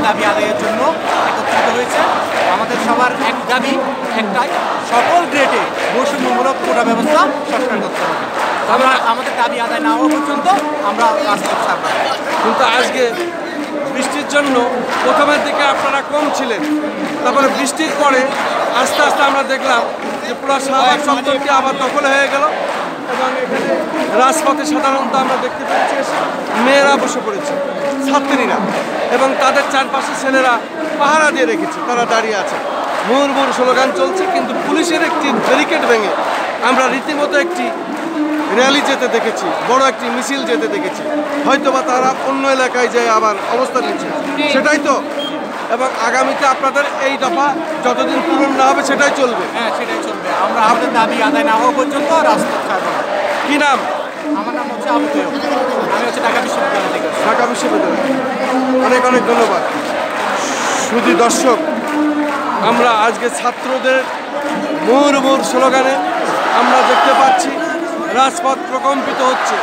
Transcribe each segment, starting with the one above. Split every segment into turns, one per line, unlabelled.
দাবি আদায়ের জন্য একত্রিত হয়েছে। আমাদের সবার এক দাবি একটাই, সকল গ্রেডে বৈষম্যমূলক কোটা ব্যবস্থা সংস্কার করতে হবে। আমাদের দাবি আদায় না হওয়া পর্যন্ত আমরা রাজপথ ছাড়ব।
কিন্তু আজকে বৃষ্টির জন্য প্রথমের দিকে আপনারা কম ছিলেন, তারপরে বৃষ্টির পরে আস্তে আস্তে আমরা দেখলাম যে পুরো শাহবাগ চত্বরটি আবার দখল হয়ে গেল এবং এখানে রাজপথে সাধারণত আমরা দেখতে পেয়েছি মেয়েরা বসে পড়েছে, ছাত্রীরা, এবং তাদের চারপাশে ছেলেরা পাহারা দিয়ে রেখেছে, তারা দাঁড়িয়ে আছে, মুহুর্মুহু স্লোগান চলছে। কিন্তু পুলিশের একটি ব্যারিকেড ভেঙে আমরা রীতিমতো একটি র্যালি যেতে দেখেছি, বড় একটি মিছিল যেতে দেখেছি। হয়তোবা তারা অন্য এলাকায় যায় আবার অবস্থান নিচ্ছে, সেটাই তো। এবং আগামীতে আপনাদের এই দফা যতদিন পূরণ না হবে সেটাই চলবে।
হ্যাঁ, সেটাই চলবে। আমরা আমাদের দাবি আদায় না হওয়া পর্যন্ত রাজপথ ছাড়ব না।
কি নাম?
আমার নাম হচ্ছে আবু তৈয়ব, আমি হচ্ছে ঢাকা বিশ্ববিদ্যালয় থেকে।
ঢাকা বিশ্ববিদ্যালয়। অনেক অনেক ধন্যবাদ। শুধু দর্শক, আমরা আজকে ছাত্রদের মুহুর্মুহু স্লোগানে আমরা দেখতে পাচ্ছি রাজপথ প্রকম্পিত হচ্ছে,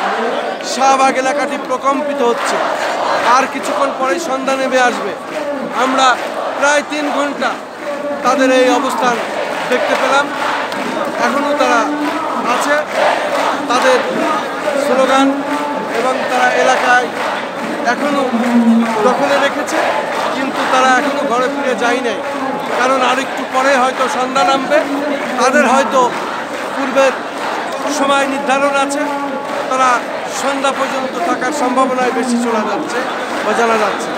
শাহবাগ এলাকাটি প্রকম্পিত হচ্ছে। আর কিছুক্ষণ পরেই সন্ধ্যা নেমে আসবে। আমরা প্রায় 3 ঘন্টা তাদের এই অবস্থান দেখতে পেলাম। এখনও তারা আছে, তাদের স্লোগান এবং তারা এলাকায় এখনও দখলে রেখেছে, কিন্তু তারা এখনও ঘরে ফিরে যায় নাই। কারণ আরেকটু পরে হয়তো সন্ধ্যা নামবে, তাদের হয়তো পূর্বের সময় নির্ধারণ আছে, তারা সন্ধ্যা পর্যন্ত থাকার সম্ভাবনায় বেশি শোনা যাচ্ছে বা জানা যাচ্ছে।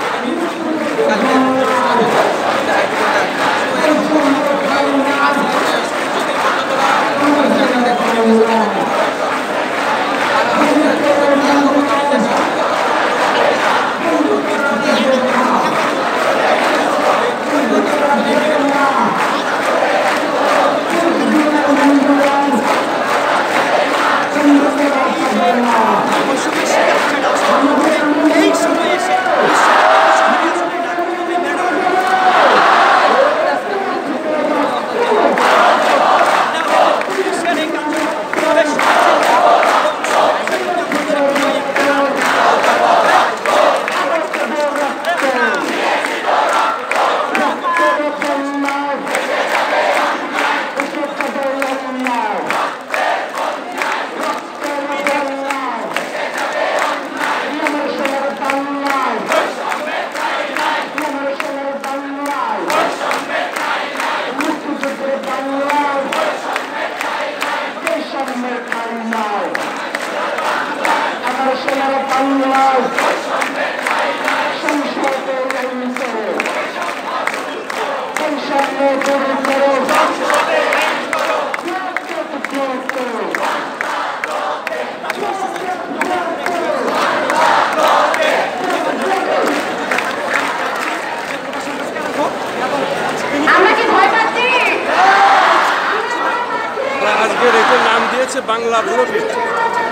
আজকের এটার নাম দিয়েছে বাংলা ব্লকেট,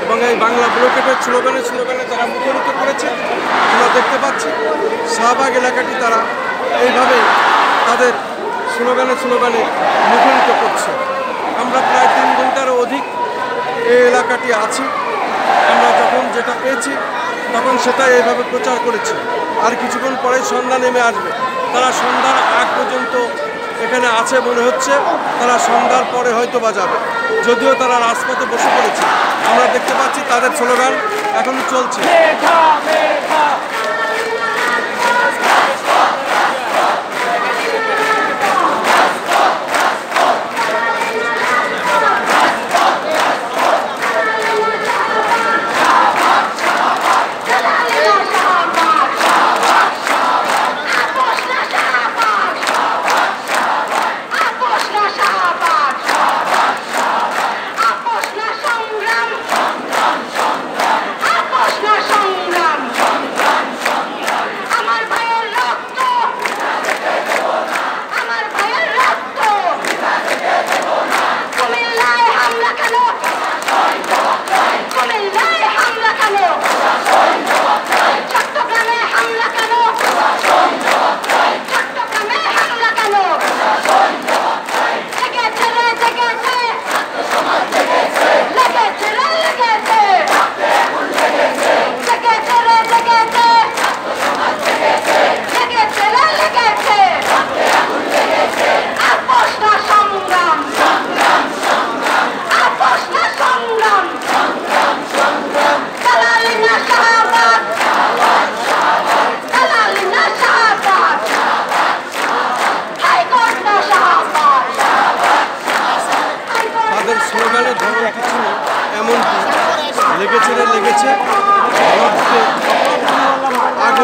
এবং এই বাংলা ব্লকেটের স্লোগানে তারা মুখরিত করেছে। আমরা দেখতে পাচ্ছি শাহবাগ এলাকাটি তারা এইভাবে তাদের স্লোগানে মুখরিত করছে। আমরা প্রায় 3 ঘন্টারও অধিক এই এলাকাটি আছি। আমরা যখন যেটা পেয়েছি তখন সেটা এইভাবে প্রচার করেছি। আর কিছুক্ষণ পরেই সন্ধ্যা নেমে আসবে। তারা সন্ধ্যার আগ পর্যন্ত এখানে আছে মনে হচ্ছে, তারা সন্ধ্যার পরে হয়তো বাজাবে, যদিও তারা রাজপথে বসে পড়েছে। আমরা দেখতে পাচ্ছি তাদের স্লোগান এখনো চলছে।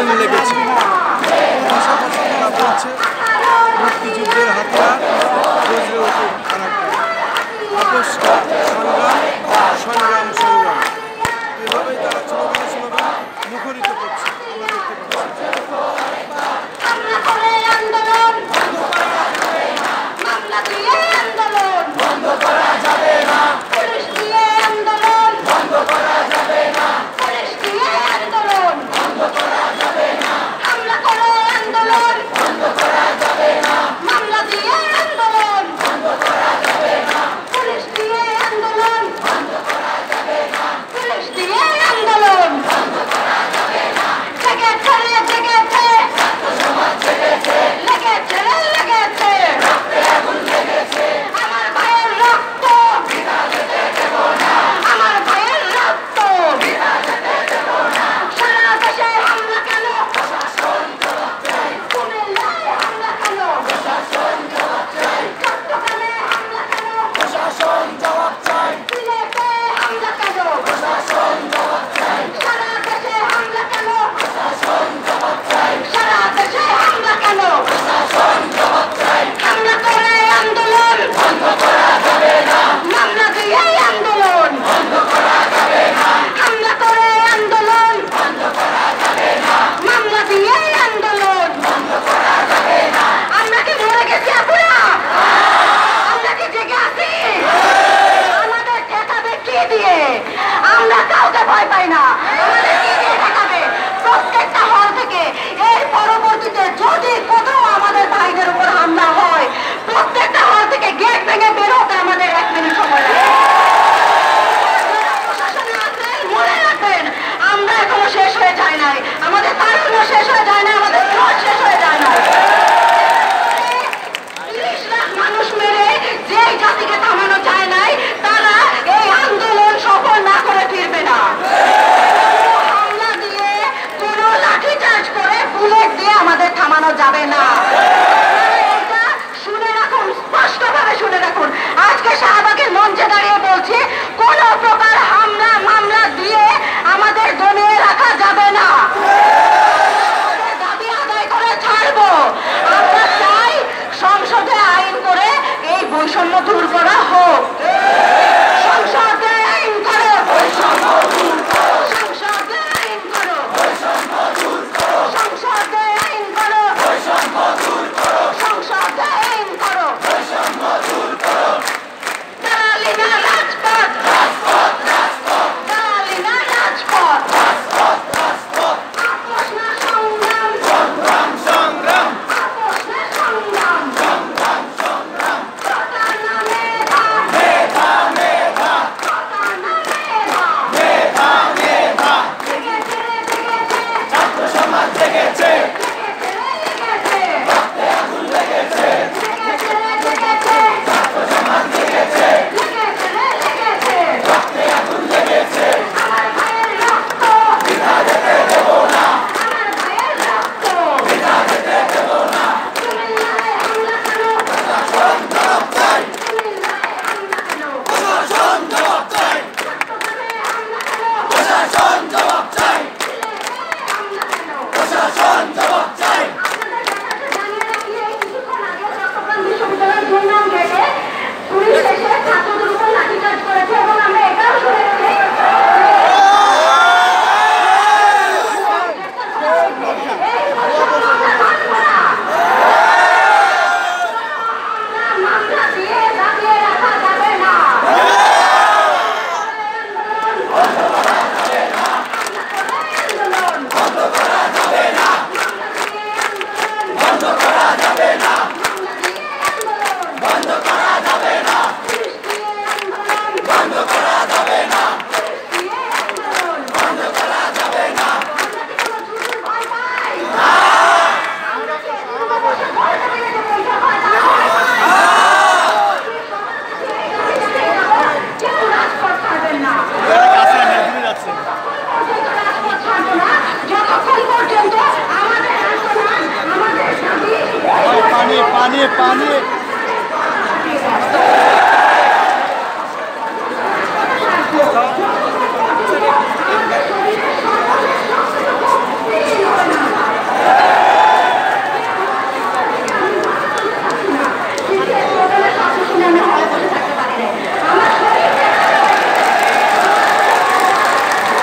আগুন লেগেছে।